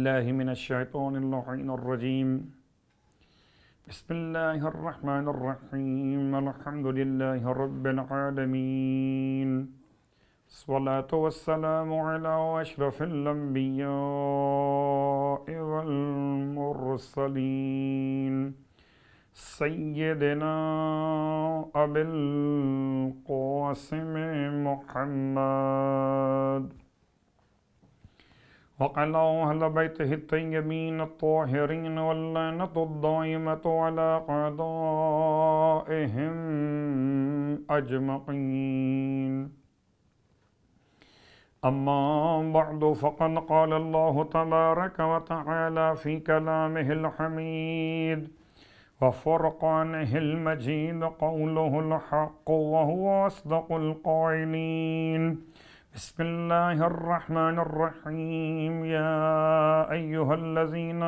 بالله من الشيطان اللعين الرجيم بسم الله الرحمن الرحيم الحمد لله رب العالمين الصلاة والسلام على أشرف الأنبياء والمرسلين سيدنا أبي القاسم محمد وعلى أهل بيته الطيبين الطاهرين واللعنة الدائمة على أعدائهم أجمعين أما بعد فقد قال الله تبارك وتعالى في كلامه الحميد وفرقانه المجيد قوله الحق وهو أصدق القائلين بسم الله الرحمن الرحيم يا أيها الذين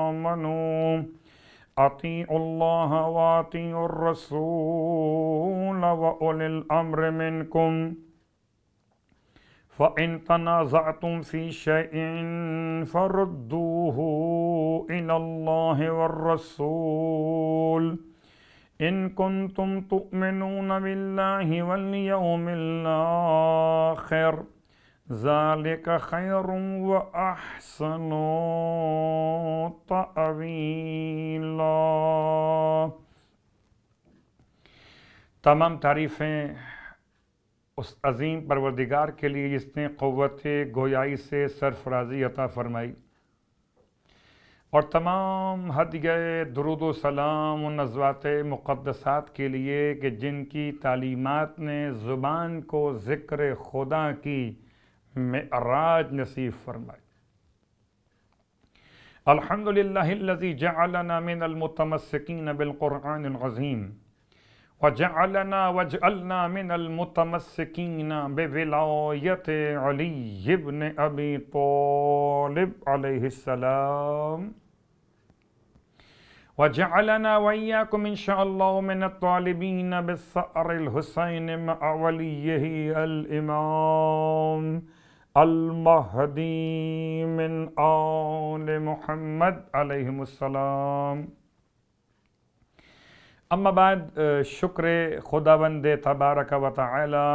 آمنوا أطيعوا الله وأطيعوا الرسول وأولي الأمر منكم فإن تنازعتم في شيء فردوه إلى الله والرسول إن كنتم تؤمنون بالله واليوم الآخر ذلك خير وأحسن تأويلا۔ تمام تعریفیں اس عظیم پروردگار کے لیے جس نے قوت گویائی سے سرفرازی عطا فرمائی، اور تمام ہدیہ درود و سلام و نزوات مقدسات کے لیے کہ جن کی تعلیمات نے زبان کو ذکر خدا کی معراج نصیب فرمائی۔ الحمدللہ الذی جعلنا من المتمسکین بالقرآن العظیم وجعلنا من المتمسکین بولایت علی بن ابی طالب علیہ السلام، وجعلنا وإياكم إن شاء الله من الطالبين بالثأر الحسين مع وليه الإمام المهدي من آل محمد علیہم السلام۔ اما بعد، شکر خداوند تبارک و تعالی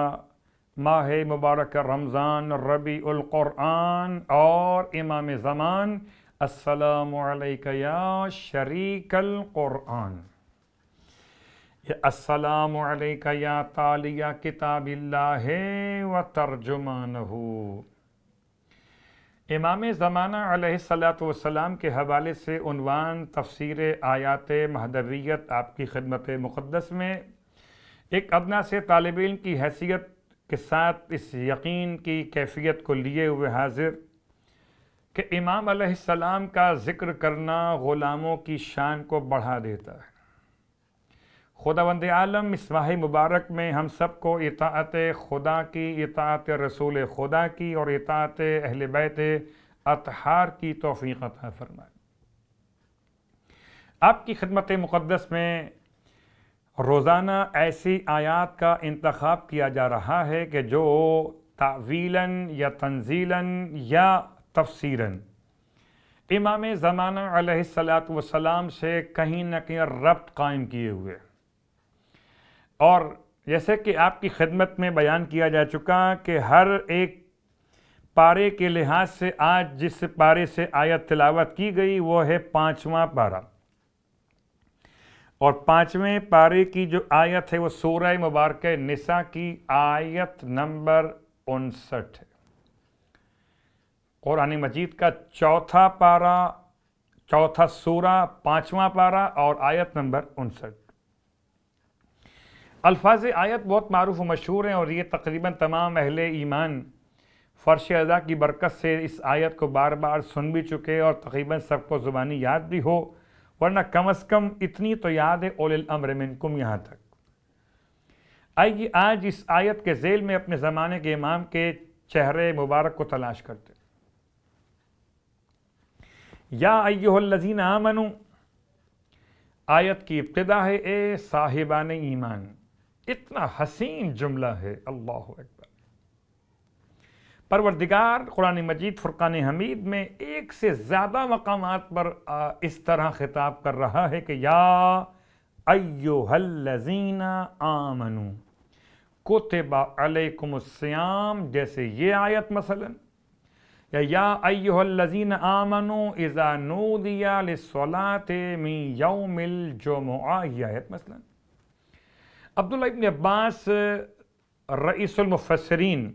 ماہ مبارک رمضان، ربیع القرآن اور امام زمان، السلام علیک یا شریک القرآن، السلام علیک یا تالیہ کتاب اللہ و ترجمانہ۔ امام زمانہ علیہ السلام کے حوالے سے عنوان تفسیر آیات مہدویت آپ کی خدمت مقدس میں ایک ادنا سے طالب علم کی حیثیت کے ساتھ اس یقین کی کیفیت کو لیے ہوئے حاضر کہ امام علیہ السلام کا ذکر کرنا غلاموں کی شان کو بڑھا دیتا ہے۔ خداوند عالم اس ماہ مبارک میں ہم سب کو اطاعت خدا کی، اطاعت رسول خدا کی اور اطاعت اہل بیت اطہار کی توفیق عطا فرمائے۔ آپ کی خدمت مقدس میں روزانہ ایسی آیات کا انتخاب کیا جا رہا ہے کہ جو تعویلاً یا تنزیلاً یا تفسیراً امام زمانہ علیہ السلام سے کہیں نہ کہیں ربط قائم کیے ہوئے، اور جیسے کہ آپ کی خدمت میں بیان کیا جا چکا کہ ہر ایک پارے کے لحاظ سے آج جس پارے سے آیت تلاوت کی گئی وہ ہے 5واں پارہ، اور 5ویں پارے کی جو آیت ہے وہ سورہ مبارکہ نساء کی آیت نمبر 59 ہے۔ قرآن مجید کا چوتھا پارہ، چوتھا سورہ، 5واں پارہ اور آیت نمبر 59۔ الفاظ آیت بہت معروف و مشہور ہیں، اور یہ تقریباً تمام اہل ایمان فرش ادا کی برکت سے اس آیت کو بار بار سن بھی چکے اور تقریباً سب کو زبانی یاد بھی ہو، ورنہ کم از کم اتنی تو یاد ہے اولی الامر منکم یہاں تک۔ آئیے آج اس آیت کے ذیل میں اپنے زمانے کے امام کے چہرے مبارک کو تلاش کرتے۔ یا ایھا الذین آمنوا، آیت کی ابتدا ہے اے صاحبان ایمان۔ اتنا حسین جملہ ہے، اللہ اکبر۔ پروردگار قرآن مجید فرقان حمید میں ایک سے زیادہ مقامات پر اس طرح خطاب کر رہا ہے کہ یا ایھا الذین آمنوا کتب علیکم الصیام، جیسے یہ آیت مثلا، یا ایھا الذین آمنوا اذا نودی للصلاۃ من یوم الجمعہ، یہ آیت مثلا۔ عبداللہ ابن عباس رئیس المفسرین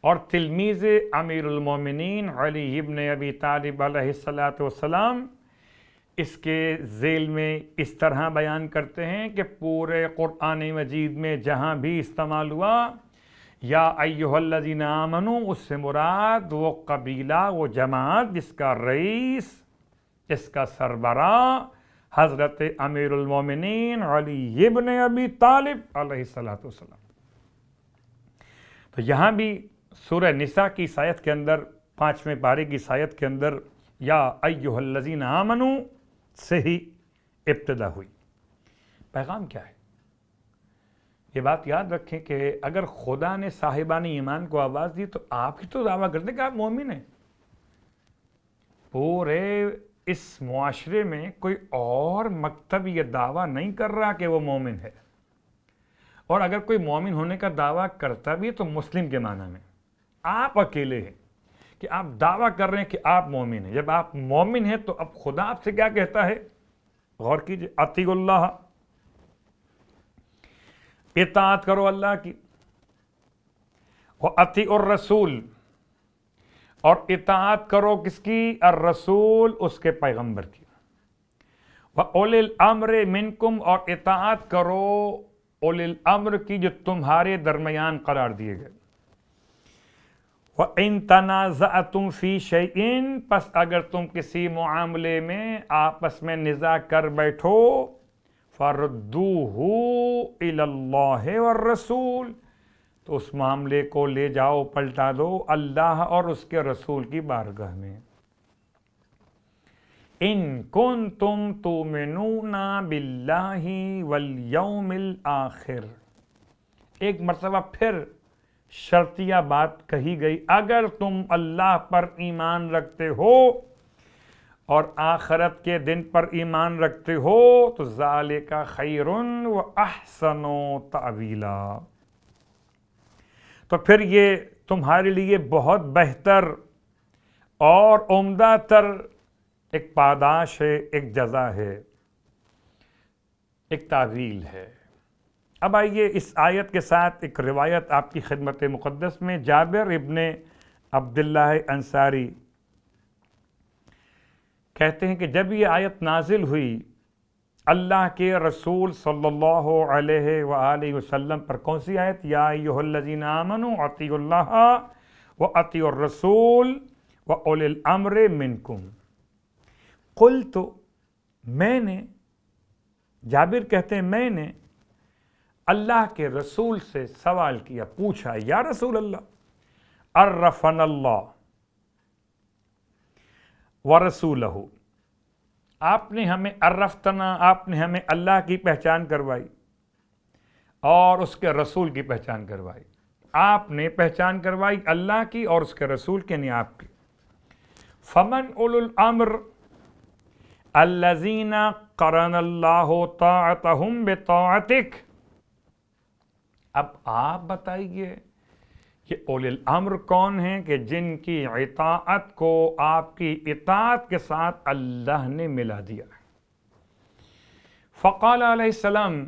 اور تلمیذ امیر المومنین علی ابن ابی طالب علیہ السلام اس کے ذیل میں اس طرح بیان کرتے ہیں کہ پورے قرآن مجید میں جہاں بھی استعمال ہوا یا ایھا الذین آمنوا، اس سے مراد وہ قبیلہ، وہ جماعت جس کا رئیس، اس کا سربراہ حضرت امیر المومنین علی ابن ابی طالب علیہ السلام۔ تو یہاں بھی سورہ نساء کی آیت کے اندر، 5ویں پارے کی آیت کے اندر یا ایھا الذین آمنوا سے ہی ابتدا ہوئی۔ پیغام کیا ہے؟ یہ بات یاد رکھیں کہ اگر خدا نے صاحبان ایمان کو آواز دی تو آپ ہی تو دعویٰ کرتے کہ آپ مومن ہیں۔ پورے اس معاشرے میں کوئی اور مکتب یہ دعویٰ نہیں کر رہا کہ وہ مومن ہے، اور اگر کوئی مومن ہونے کا دعویٰ کرتا بھی تو مسلم کے معنی میں، آپ اکیلے ہیں کہ آپ دعویٰ کر رہے ہیں کہ آپ مومن ہیں۔ جب آپ مومن ہیں تو اب خدا آپ سے کیا کہتا ہے؟ غور کیجئے، اطیعوا اللہ، اطاعت کرو اللہ کی، واطیعوا الرسول، اور اطاعت کرو کس کی؟ الرسول، اس کے پیغمبر کی، وَأُولِي الْأَمْرِ مِنْكُمْ، اور اطاعت کرو اولی الامر کی جو تمہارے درمیان قرار دیے گئے۔ وَإِن تَنَازَعْتُمْ فِي شَيْءٍ، پس اگر تم کسی معاملے میں آپس میں نزاع کر بیٹھو، فَرُدُّوهُ إِلَى اللَّهِ وَالرَّسُولِ، تو اس معاملے کو لے جاؤ، پلٹا دو اللہ اور اس کے رسول کی بارگاہ میں۔ ان کنتم تؤمنون باللہ والیوم الآخر، ایک مرتبہ پھر شرطیہ بات کہی گئی، اگر تم اللہ پر ایمان رکھتے ہو اور آخرت کے دن پر ایمان رکھتے ہو تو ذالک خیر و احسن تأویلا، تو پھر یہ تمہارے لیے بہت بہتر اور عمدہ تر ایک پاداش ہے، ایک جزا ہے، ایک تعویل ہے۔ اب آئیے اس آیت کے ساتھ ایک روایت آپ کی خدمت مقدس میں، جابر ابن عبداللہ انصاری کہتے ہیں کہ جب یہ آیت نازل ہوئی، اللہ کے رسول صلی اللہ علیہ وآلہ وسلم پر کون سی آیت؟ یا ایھا الذین آمنوا اطیعوا اللہ واطیعوا الرسول واولی الامر منکم۔ قلت، میں نے، جابر کہتے ہیں میں نے اللہ کے رسول سے سوال کیا، پوچھا، یا رسول اللہ عرفنا اللہ ورسولہ، آپ نے ہمیں عرفتنا، آپ نے ہمیں اللہ کی پہچان کروائی اور اس کے رسول کی پہچان کروائی۔ آپ نے پہچان کروائی اللہ کی اور اس کے رسول کی، یعنی آپ کی۔ فمن اولو الامر الذین قرن اللہ طاعتہم بطاعتک، اب آپ بتائیے کہ اولی الامر کون ہیں کہ جن کی اطاعت کو آپ کی اطاعت کے ساتھ اللہ نے ملا دیا۔ فقال علیہ السلام،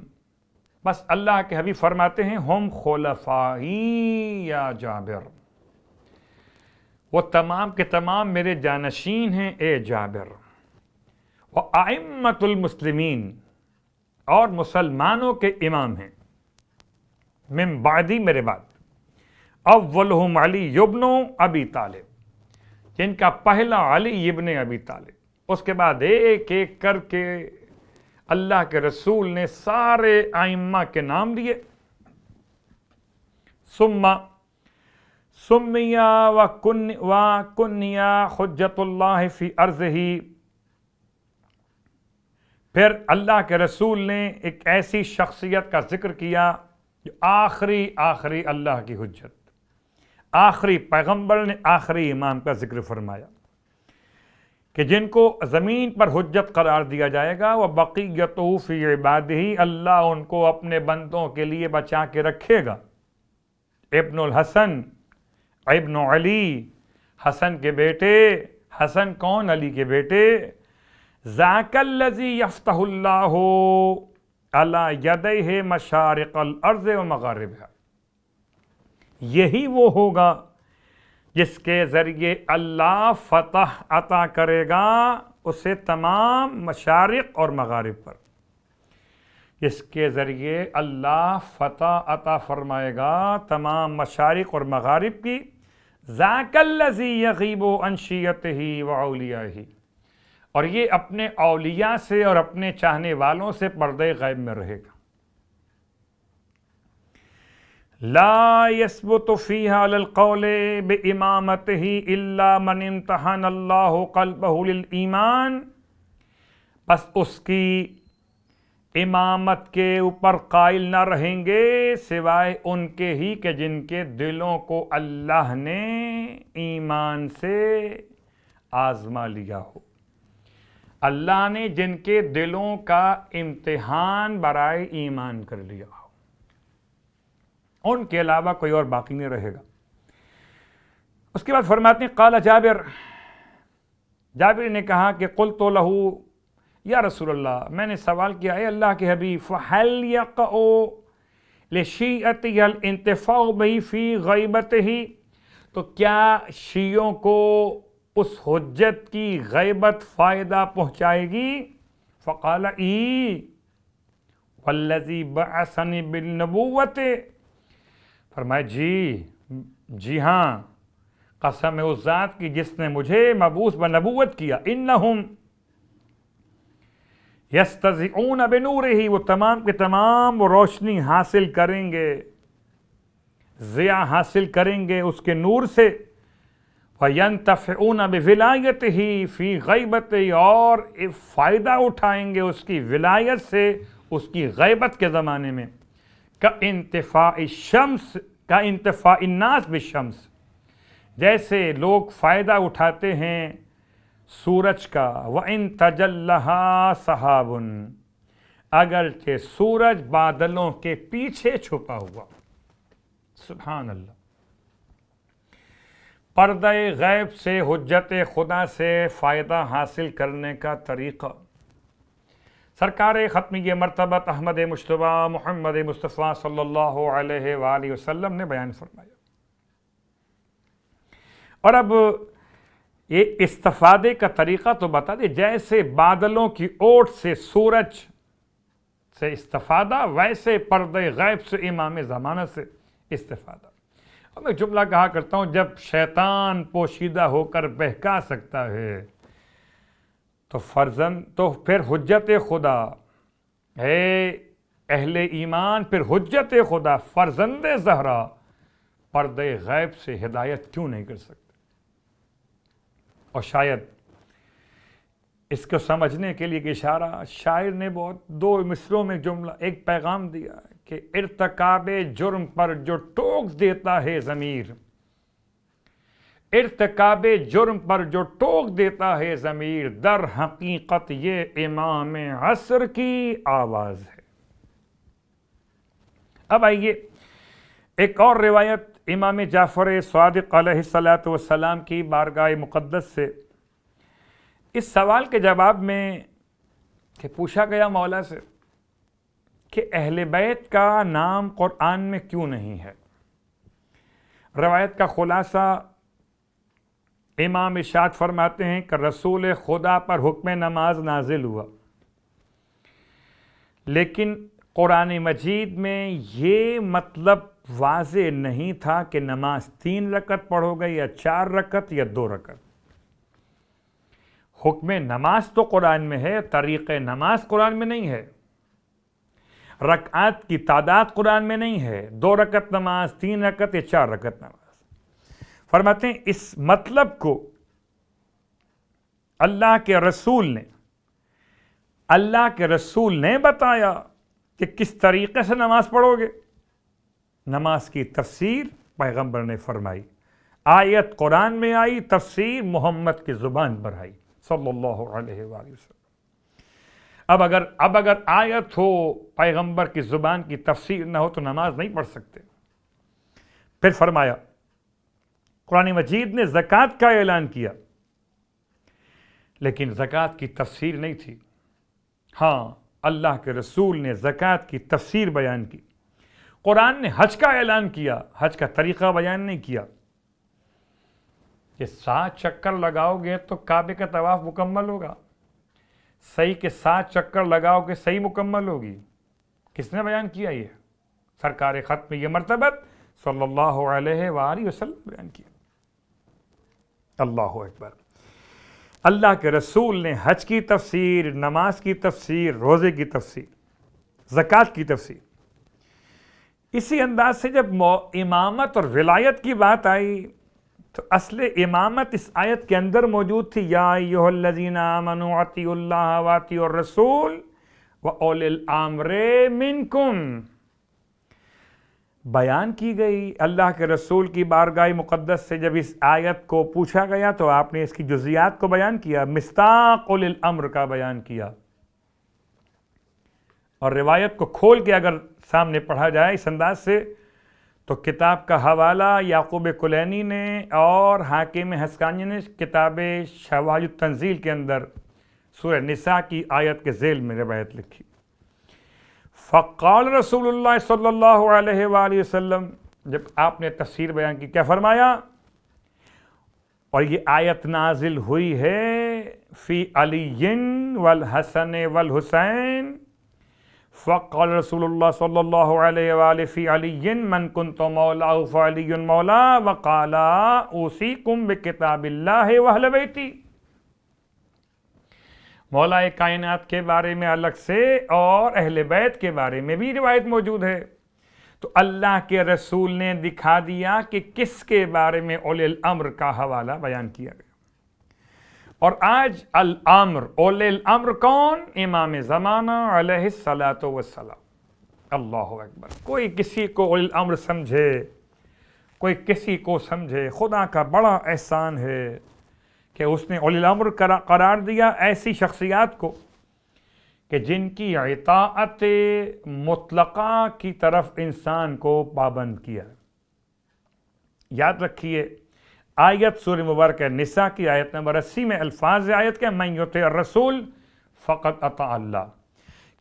بس اللہ کے حبیب فرماتے ہیں، ہم خلفائی یا جابر، وہ تمام کے تمام میرے جانشین ہیں اے جابر، وَأَئِمَّةُ الْمُسْلِمِينَ، اور مسلمانوں کے امام ہیں، من بعدی، میرے بعد، اولہم علی ابن ابی طالب، جن کا پہلا علی ابن ابی طالب، اس کے بعد ایک ایک کر کے اللہ کے رسول نے سارے ائمہ کے نام دیے۔ ثم سمیا وکنیا حجت اللہ فی ارضہ، پھر اللہ کے رسول نے ایک ایسی شخصیت کا ذکر کیا جو آخری اللہ کی حجت، آخری پیغمبر نے آخری امام کا ذکر فرمایا کہ جن کو زمین پر حجت قرار دیا جائے گا، وہ بقیتہ فی عبادہ، اللہ ان کو اپنے بندوں کے لیے بچا کے رکھے گا۔ ابن الحسن، ابن علی، حسن کے بیٹے، حسن کون؟ علی کے بیٹے۔ ذاک الذی یفتح اللہ علی یدیہ مشارق الارض و مغاربها، یہی وہ ہوگا جس کے ذریعے اللہ فتح عطا کرے گا اسے تمام مشارق اور مغارب پر، جس کے ذریعے اللہ فتح عطا فرمائے گا تمام مشارق اور مغارب کی۔ ذاک الذی یغیب عن شیعتہ و اولیائہ، اور یہ اپنے اولیاء سے اور اپنے چاہنے والوں سے پردے غیب میں رہے گا۔ لا يثبت فيها على القول بإمامته إلا من امتحن الله قلبه للإيمان، بس اس کی امامت کے اوپر قائل نہ رہیں گے سوائے ان کے ہی کہ جن کے دلوں کو اللہ نے ایمان سے آزما لیا ہو، اللہ نے جن کے دلوں کا امتحان برائے ایمان کر لیا ہو، ان کے علاوہ کوئی اور باقی نہیں رہے گا۔ اس کے بعد فرماتے ہیں قال جابر نے کہا کہ قلت لہ یا رسول اللہ، میں نے سوال کیا اے اللہ کے حبیب، فہل یقع لشیعتہ الانتفاع بہ فی غیبتہ، تو کیا شیعوں کو اس حجت کی غیبت فائدہ پہنچائے گی؟ فقال ای والذی بعثنی بالنبوۃ، فرمایا جی ہاں، قسم اس ذات کی جس نے مجھے مبعوث بنبوت کیا، انہم یستضیئون بنورہ، وہ تمام کے تمام وہ روشنی حاصل کریں گے، ضیاء حاصل کریں گے اس کے نور سے، وینتفعون بولایتہ فی غیبتہ، اور فائدہ اٹھائیں گے اس کی ولایت سے اس کی غیبت کے زمانے میں، انتفاع الناس بالشمس، جیسے لوگ فائدہ اٹھاتے ہیں سورج کا، وَإِن تَجَلَّهَا سَحَابٌ، اگرچہ سورج بادلوں کے پیچھے چھپا ہوا۔ سبحان اللہ۔ پردہ غیب سے حجت خدا سے فائدہ حاصل کرنے کا طریقہ سرکار ختمی مرتبت احمد مجتبیٰ محمد مصطفیٰ صلی اللہ علیہ وآلہ وسلم نے بیان فرمایا۔ اور اب یہ استفادے کا طریقہ تو بتا دے، جیسے بادلوں کی اوٹ سے سورج سے استفادہ، ویسے پردہ غیب سے امام زمانہ سے استفادہ۔ اور میں جملہ کہا کرتا ہوں، جب شیطان پوشیدہ ہو کر بہکا سکتا ہے تو پھر حجت خدا ہے اہل ایمان، پھر حجت خدا فرزند زہرا پردہ غیب سے ہدایت کیوں نہیں کر سکتے؟ اور شاید اس کو سمجھنے کے لیے ایک اشارہ شاعر نے بہت دو مصروں میں جملہ ایک پیغام دیا کہ ارتکاب جرم پر جو ٹوک دیتا ہے ضمیر، ارتکاب جرم پر جو ٹوک دیتا ہے ضمیر، در حقیقت یہ امام عصر کی آواز ہے۔ اب آئیے ایک اور روایت امام جعفر صادق علیہ السلام کی بارگاہ مقدس سے، اس سوال کے جواب میں کہ پوچھا گیا مولا سے کہ اہل بیت کا نام قرآن میں کیوں نہیں ہے؟ روایت کا خلاصہ امام ارشاد فرماتے ہیں کہ رسول خدا پر حکم نماز نازل ہوا، لیکن قرآن مجید میں یہ مطلب واضح نہیں تھا کہ نماز 3 رکعت پڑھو گے یا 4 رکعت یا 2 رکعت۔ حکم نماز تو قرآن میں ہے، طریق نماز قرآن میں نہیں ہے، رکعات کی تعداد قرآن میں نہیں ہے، 2 رکعت نماز، 3 رکعت یا 4 رکعت نماز۔ فرماتے ہیں اس مطلب کو اللہ کے رسول نے بتایا کہ کس طریقے سے نماز پڑھو گے۔ نماز کی تفسیر پیغمبر نے فرمائی، آیت قرآن میں آئی، تفسیر محمد کی زبان پر آئی صلی اللہ علیہ وآلہ وسلم۔ اب اگر آیت ہو پیغمبر کی زبان کی تفسیر نہ ہو تو نماز نہیں پڑھ سکتے۔ پھر فرمایا قرآن مجید نے زکوٰۃ کا اعلان کیا، لیکن زکوٰۃ کی تفسیر نہیں تھی۔ ہاں، اللہ کے رسول نے زکوٰۃ کی تفسیر بیان کی۔ قرآن نے حج کا اعلان کیا، حج کا طریقہ بیان نہیں کیا کہ 7 چکر لگاؤ گے تو کعبے کا طواف مکمل ہوگا، صحیح کے 7 چکر لگاؤ گے صحیح مکمل ہوگی۔ کس نے بیان کیا؟ یہ سرکار ختم یہ مرتبت صلی اللہ علیہ وآلہ وسلم بیان کیا۔ اللہ اکبر۔ اللہ کے رسول نے حج کی تفسیر، نماز کی تفسیر، روزے کی تفسیر، زکوٰۃ کی تفسیر۔ اسی انداز سے جب امامت اور ولایت کی بات آئی تو اصل امامت اس آیت کے اندر موجود تھی، یا ایھا الذین آمنوا اطیعوا اللہ واطیعوا الرسول واولی الامر منکم، بیان کی گئی۔ اللہ کے رسول کی بارگاہ مقدس سے جب اس آیت کو پوچھا گیا تو آپ نے اس کی جزیات کو بیان کیا، مصداق اولی الامر کا بیان کیا۔ اور روایت کو کھول کے اگر سامنے پڑھا جائے اس انداز سے تو کتاب کا حوالہ یعقوب کلینی نے اور حاکم حسقانی نے کتاب شواہد التنزیل کے اندر سورہ نساء کی آیت کے ذیل میں روایت لکھی۔ فقال رسول اللہ صلی اللہ علیہ وآلہ وسلم، جب آپ نے تفسیر بیان کی کیا فرمایا؟ اور یہ آیت نازل ہوئی ہے فی علی والحسن والحسین، فقال رسول اللہ صلی اللہ علیہ وآلہ فی علی من کنت مولاہ فعلی مولا، وقال اوصیکم بکتاب اللہ واہل بیتی۔ مولا کائنات کے بارے میں الگ سے اور اہل بیت کے بارے میں بھی روایت موجود ہے۔ تو اللہ کے رسول نے دکھا دیا کہ کس کے بارے میں اولی الامر کا حوالہ بیان کیا گیا۔ اور آج الامر، اولی الامر کون؟ امام زمانہ علیہ الصلاۃ والسلام۔ اللہ اکبر۔ کوئی کسی کو اولی الامر سمجھے، کوئی کسی کو سمجھے، خدا کا بڑا احسان ہے کہ اس نے اولی الامر قرار دیا ایسی شخصیات کو کہ جن کی اطاعت مطلقہ کی طرف انسان کو پابند کیا۔ یاد رکھیے آیت سورہ مبارکہ نساء کی آیت نمبر 80 میں الفاظ آیت کے من یطع الرسول فقط اطاع اللہ،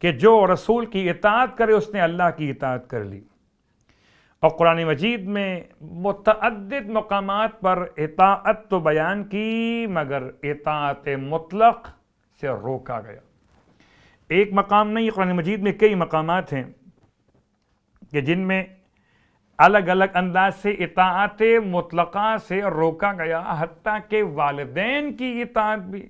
کہ جو رسول کی اطاعت کرے اس نے اللہ کی اطاعت کر لی۔ اور قرآن مجید میں متعدد مقامات پر اطاعت تو بیان کی مگر اطاعت مطلق سے روکا گیا۔ ایک مقام نہیں، قرآن مجید میں کئی مقامات ہیں کہ جن میں الگ الگ انداز سے اطاعت مطلقہ سے روکا گیا، حتیٰ کہ والدین کی اطاعت بھی۔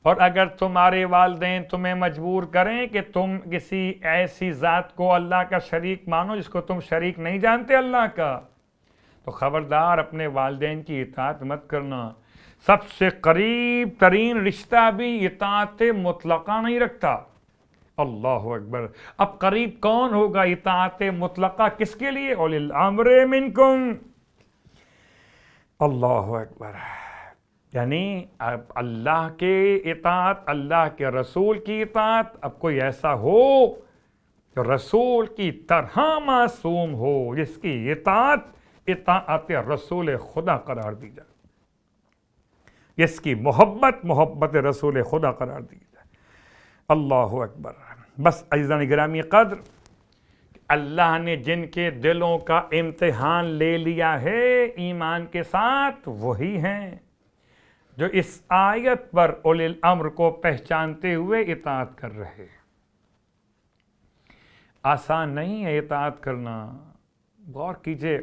اور اگر تمہارے والدین تمہیں مجبور کریں کہ تم کسی ایسی ذات کو اللہ کا شریک مانو جس کو تم شریک نہیں جانتے اللہ کا، تو خبردار اپنے والدین کی اطاعت مت کرنا۔ سب سے قریب ترین رشتہ بھی اطاعت مطلقہ نہیں رکھتا۔ اللہ اکبر۔ اب قریب کون ہوگا اطاعت مطلقہ کس کے لیے؟ اولی الامر منکم۔ اللہ اکبر۔ یعنی اب اللہ کے اطاعت، اللہ کے رسول کی اطاعت، اب کوئی ایسا ہو جو رسول کی طرح معصوم ہو جس کی اطاعت رسول خدا قرار دی جائے، جس کی محبت رسول خدا قرار دی جائے۔ اللہ اکبر۔ بس عزیزان گرامی قدر، اللہ نے جن کے دلوں کا امتحان لے لیا ہے ایمان کے ساتھ، وہی ہیں جو اس آیت پر اولی الامر کو پہچانتے ہوئے اطاعت کر رہے۔ آسان نہیں ہے اطاعت کرنا۔ غور کیجئے،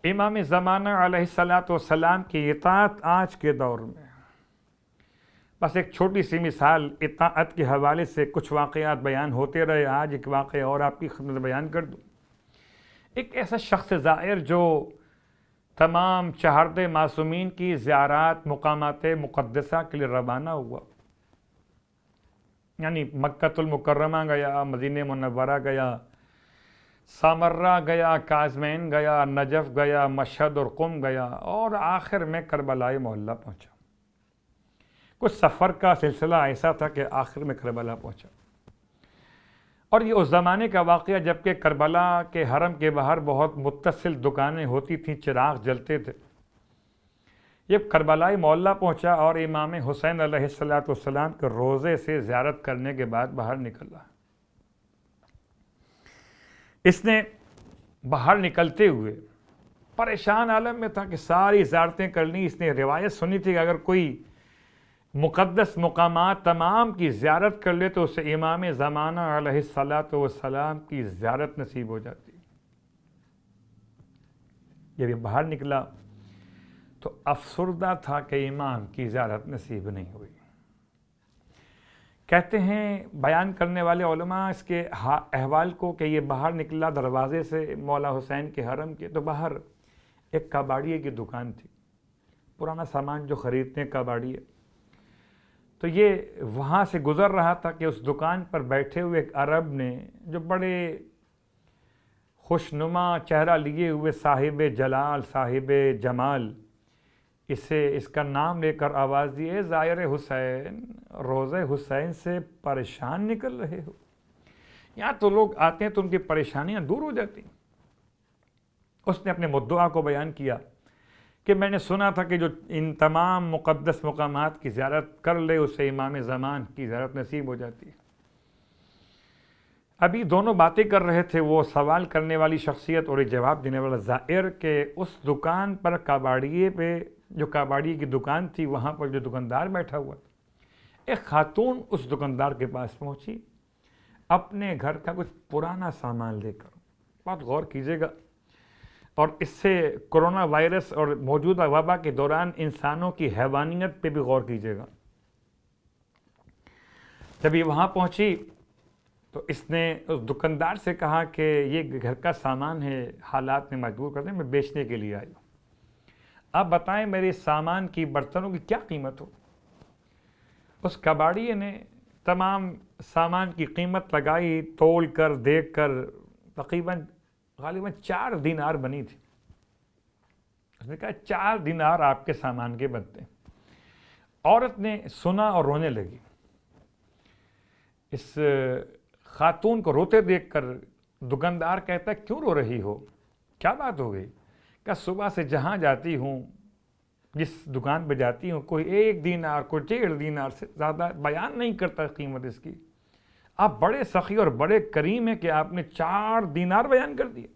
امام زمانہ علیہ الصلاۃ والسلام کی اطاعت آج کے دور میں، بس ایک چھوٹی سی مثال اطاعت کے حوالے سے کچھ واقعات بیان ہوتے رہے، آج ایک واقعہ اور آپ کی خدمت میں بیان کر دوں۔ ایک ایسا شخص زائر جو تمام چہارد معصومین کی زیارات مقامات مقدسہ کے لیے روانہ ہوا، یعنی مکہ المکرمہ گیا، مدینہ منورہ گیا، سامرہ گیا، کاظمین گیا، نجف گیا، مشہد اور قم گیا، اور آخر میں کربلا معلیٰ پہنچا۔ کچھ سفر کا سلسلہ ایسا تھا کہ آخر میں کربلا پہنچا، اور یہ اس زمانے کا واقعہ جبکہ کربلا کے حرم کے باہر بہت متصل دکانیں ہوتی تھیں، چراغ جلتے تھے۔ یہ کربلا معلیٰ پہنچا اور امام حسین علیہ السلام کے روضے سے زیارت کرنے کے بعد باہر نکلا۔ اس نے باہر نکلتے ہوئے پریشان عالم میں تھا کہ ساری زیارتیں کر لیں۔ اس نے روایت سنی تھی کہ اگر کوئی مقدس مقامات تمام کی زیارت کر لے تو اسے امام زمانہ علیہ السلام کی زیارت نصیب ہو جاتی۔ جب یہ باہر نکلا تو افسردہ تھا کہ امام کی زیارت نصیب نہیں ہوئی۔ کہتے ہیں بیان کرنے والے علماء اس کے احوال کو کہ یہ باہر نکلا دروازے سے مولا حسین کے حرم کے، تو باہر ایک کباڑیے کی دکان تھی، پرانا سامان جو خریدتے ہیں کباڑیے۔ تو یہ وہاں سے گزر رہا تھا کہ اس دکان پر بیٹھے ہوئے ایک عرب نے، جو بڑے خوشنما چہرہ لیے ہوئے صاحب جلال صاحب جمال، اس کا نام لے کر آواز دی، اے زائر حسین، روضہ حسین سے پریشان نکل رہے ہو؟ یہاں تو لوگ آتے ہیں تو ان کی پریشانیاں دور ہو جاتی۔ اس نے اپنے مدعا کو بیان کیا کہ میں نے سنا تھا کہ جو ان تمام مقدس مقامات کی زیارت کر لے اسے امام زمان کی زیارت نصیب ہو جاتی ہے۔ ابھی دونوں باتیں کر رہے تھے، وہ سوال کرنے والی شخصیت اور جواب دینے والا زائر، کہ اس دکان پر کباڑیے پہ، جو کباڑی کی دکان تھی وہاں پر جو دکاندار بیٹھا ہوا تھا، ایک خاتون اس دکاندار کے پاس پہنچی اپنے گھر کا کچھ پرانا سامان لے کر۔ بہت غور کیجیے گا، اور اس سے کرونا وائرس اور موجودہ وبا کے دوران انسانوں کی حیوانیت پہ بھی غور کیجیے گا۔ جب یہ وہاں پہنچی تو اس نے اس دکاندار سے کہا کہ یہ گھر کا سامان ہے، حالات نے مجبور کر دیں، میں بیچنے کے لیے آئی ہوں، آپ بتائیں میرے سامان کی، برتنوں کی کیا قیمت ہو؟ اس کباڑیے نے تمام سامان کی قیمت لگائی، تول کر دیکھ کر غالباً 4 دینار بنی تھی۔ اس نے کہا 4 دینار آپ کے سامان کے بنتے ہیں۔ عورت نے سنا اور رونے لگی۔ اس خاتون کو روتے دیکھ کر دکاندار کہتا ہے کیوں رو رہی ہو، کیا بات ہو گئی؟ کہ صبح سے جہاں جاتی ہوں، جس دکان پہ جاتی ہوں، کوئی 1 دینار، کوئی 1.5 دینار سے زیادہ بیان نہیں کرتا قیمت اس کی۔ آپ بڑے سخی اور بڑے کریم ہیں کہ آپ نے 4 دینار بیان کر دیے۔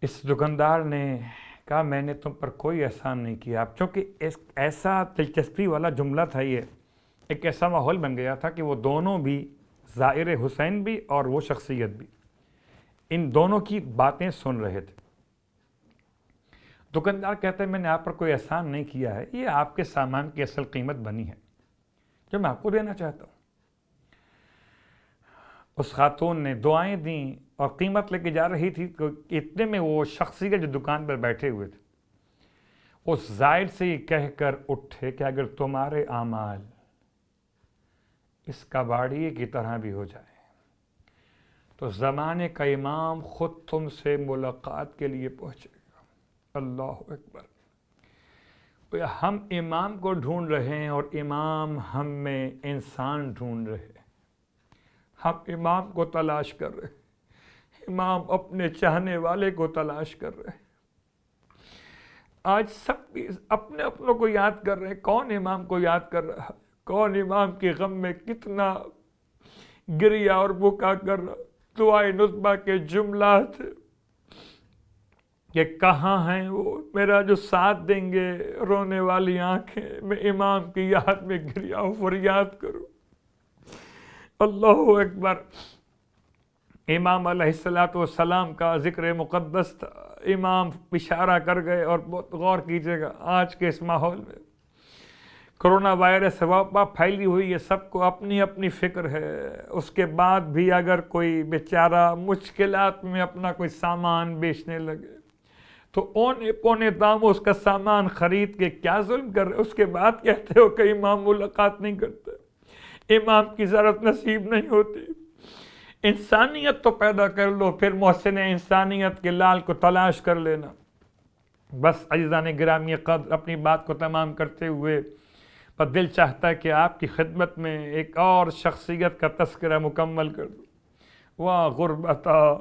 اس دکاندار نے کہا میں نے تم پر کوئی احسان نہیں کیا۔ اب چونکہ ایسا دلچسپی والا جملہ تھا، یہ ایک ایسا ماحول بن گیا تھا کہ وہ دونوں بھی، زائر حسین بھی اور وہ شخصیت بھی، ان دونوں کی باتیں سن رہے تھے۔ دکاندار کہتا ہے میں نے آپ پر کوئی احسان نہیں کیا ہے، یہ آپ کے سامان کی اصل قیمت بنی ہے جو میں آپ کو دینا چاہتا ہوں۔ اس خاتون نے دعائیں دیں اور قیمت لے کے جا رہی تھی کہ اتنے میں وہ شخصیت جو دکان پر بیٹھے ہوئے تھے اس زائر سے یہ کہہ کر اٹھے کہ اگر تمہارے اعمال اس کباڑیے کی طرح بھی ہو جائے تو زمانے کا امام خود تم سے ملاقات کے لیے پہنچے گا۔ اللہ اکبر۔ ہم امام کو ڈھونڈ رہے ہیں اور امام ہم میں انسان ڈھونڈ رہے ہیں۔ ہم امام کو تلاش کر رہے ہیں، امام اپنے چاہنے والے کو تلاش کر رہے ہیں۔ آج سب اپنے اپنوں کو یاد کر رہے ہیں، کون امام کو یاد کر رہا ہے، کون امام کے غم میں کتنا گریا اور بکا کر رہا۔ دعائے نصبہ کے جملات کہ کہاں ہیں وہ، میرا جو ساتھ دیں گے، رونے والی آنکھیں، میں امام کی یاد میں گریا ہوں، فریاد کروں۔ اللہ اکبر۔ امام علیہ السلام کا ذکر مقدس تھا، امام اشارہ کر گئے۔ اور بہت غور کیجیے گا آج کے اس ماحول میں کرونا وائرس وبا پھیلی ہوئی ہے، سب کو اپنی اپنی فکر ہے، اس کے بعد بھی اگر کوئی بیچارہ مشکلات میں اپنا کوئی سامان بیچنے لگے تو اونے پونے داموں اس کا سامان خرید کے کیا ظلم کر رہے، اس کے بعد کہتے ہو کہ امام ملاقات نہیں کرتے، امام کی زیارت نصیب نہیں ہوتی، انسانیت تو پیدا کر لو، پھر محسن انسانیت کے لال کو تلاش کر لینا۔ بس عزیزان گرامی قدر، اپنی بات کو تمام کرتے ہوئے پر دل چاہتا ہے کہ آپ کی خدمت میں ایک اور شخصیت کا تذکرہ مکمل کر دوں۔ واہ غربتا،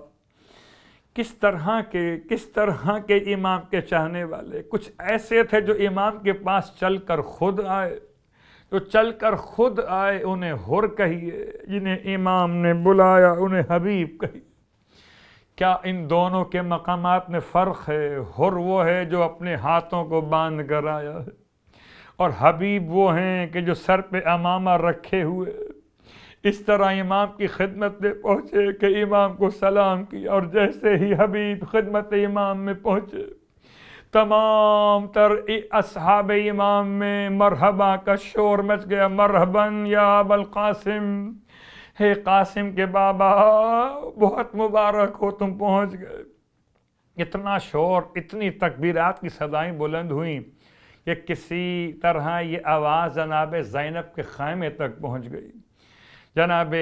کس طرح کے امام کے چاہنے والے، کچھ ایسے تھے جو امام کے پاس چل کر خود آئے، انہیں حر کہیے، جنہیں امام نے بلایا انہیں حبیب کہیے۔ کیا ان دونوں کے مقامات میں فرق ہے؟ حر وہ ہے جو اپنے ہاتھوں کو باندھ کر آیا ہے، اور حبیب وہ ہیں کہ جو سر پہ امامہ رکھے ہوئے۔ اس طرح امام کی خدمت میں پہنچے کہ امام کو سلام کیا، اور جیسے ہی حبیب خدمت امام میں پہنچے تمام تر اصحاب امام میں مرحبا کا شور مچ گیا۔ مرحباً یا ابا القاسم، ہے قاسم کے بابا، بہت مبارک ہو تم پہنچ گئے۔ اتنا شور، اتنی تکبیرات کی صدائیں بلند ہوئیں کہ کسی طرح یہ آواز جناب زینب کے خیمے تک پہنچ گئی۔ جناب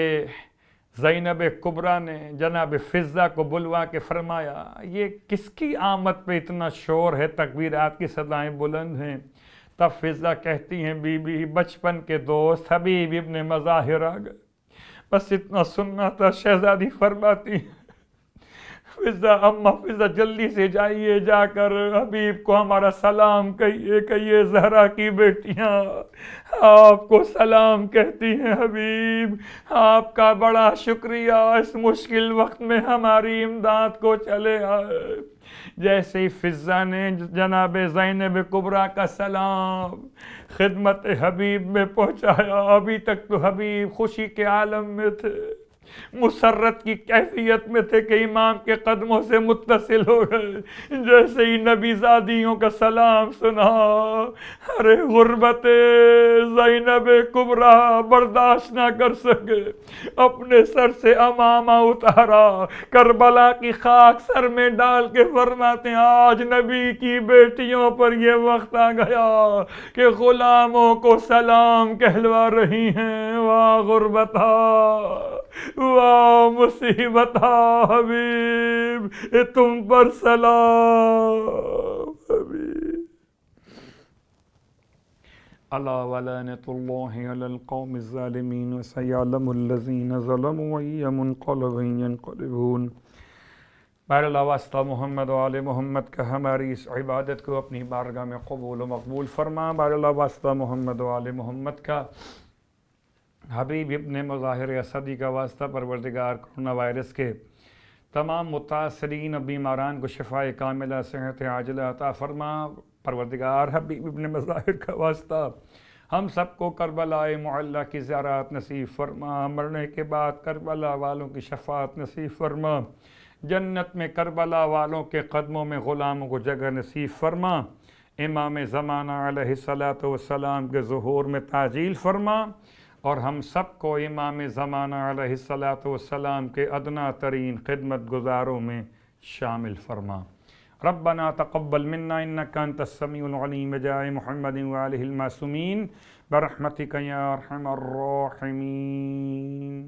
زینب کبریٰ نے جناب فضہ کو بلوا کے فرمایا، یہ کس کی آمد پہ اتنا شور ہے، تکبیرات کی صدائیں بلند ہیں؟ تب فضہ کہتی ہیں، بی بی بچپن کے دوست حبیب ابن مظاہر آ گئے، بس اتنا سننا تھا۔ شہزادی فرماتی ہیں، فضہ جلدی سے جائیے، جا کر حبیب کو ہمارا سلام کہیے زہرا کی بیٹیاں آپ کو سلام کہتی ہیں۔ حبیب آپ کا بڑا شکریہ، اس مشکل وقت میں ہماری امداد کو چلے آئے۔ جیسے ہی فضہ نے جناب زینب کبریٰ کا سلام خدمت حبیب میں پہنچایا، ابھی تک تو حبیب خوشی کے عالم میں تھے، مسرت کی کیفیت میں تھے کہ امام کے قدموں سے متصل ہو گئے۔ جیسے ہی نبی زادیوں کا سلام سنا، ارے غربت زینب کبریٰ برداشت نہ کر سکے، اپنے سر سے امامہ اتارا، کربلا کی خاک سر میں ڈال کے فرماتے ہیں، آج نبی کی بیٹیوں پر یہ وقت آ گیا کہ غلاموں کو سلام کہلوا رہی ہیں۔ واہ غربتا، واہ مصیبتا، حبیب تم پر سلام حبیب۔ الا ولعنۃ اللہ علی القوم الظالمین وسیعلم الذین ظلموا ای منقلب ینقلبون۔ بہرحال واسطہ محمد و آل محمد کا ہماری اس عبادت کو اپنی بارگاہ میں قبول و مقبول فرما۔ بہرحال واسطہ محمد و آل محمد کا حبیب ابن مظاہر اسدی کا واسطہ پروردگار کرونا وائرس کے تمام متاثرین بیماران کو شفائے کاملہ صحت عاجلہ عطا فرما۔ پروردگار حبیب ابن مظاہر کا واسطہ ہم سب کو کربلا معلیٰ کی زیارت نصیب فرما، مرنے کے بعد کربلا والوں کی شفاعت نصیب فرما، جنت میں کربلا والوں کے قدموں میں غلاموں کو جگہ نصیب فرما، امام زمانہ علیہ الصلاۃ والسلام کے ظہور میں تعجیل فرما، اور ہم سب کو امام زمانہ علیہ الصلاۃ والسلام کے ادنا ترین خدمت گزاروں میں شامل فرما۔ ربنا تقبل منا انک انت السمیع العلیم بجاہ محمد وآلہ المعصومین برحمتک یا ارحم الراحمین۔